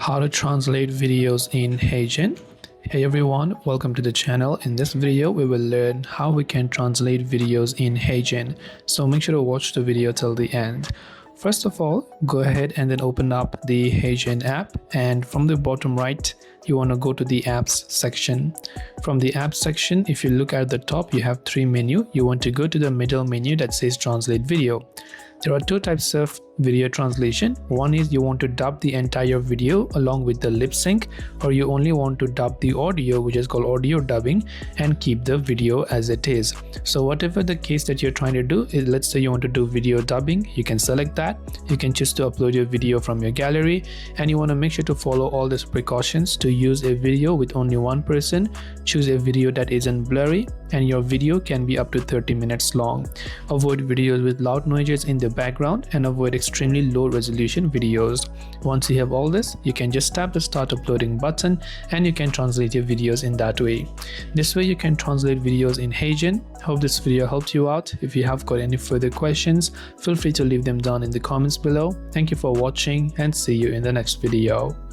How to translate videos in HeyGen. Hey everyone, welcome to the channel. In this video we will learn how we can translate videos in HeyGen, so make sure to watch the video till the end. First of all, go ahead and then open up the HeyGen app, and from the bottom right you want to go to the apps section. From the apps section, if you look at the top, you have three menus. You want to go to the middle menu that says translate video. There are two types of video translation. One is you want to dub the entire video along with the lip sync, or you only want to dub the audio, which is called audio dubbing, and keep the video as it is. So whatever the case that you're trying to do is, let's say you want to do video dubbing, you can select that. You can choose to upload your video from your gallery, and you want to make sure to follow all these precautions to use a video with only one person. Choose a video that isn't blurry, and your video can be up to 30 minutes long. Avoid videos with loud noises in the background, and avoid extremely low resolution videos. Once you have all this, you can just tap the start uploading button and you can translate your videos in that way. This way you can translate videos in HeyGen. Hope this video helped you out. If you have got any further questions, feel free to leave them down in the comments below. Thank you for watching and see you in the next video.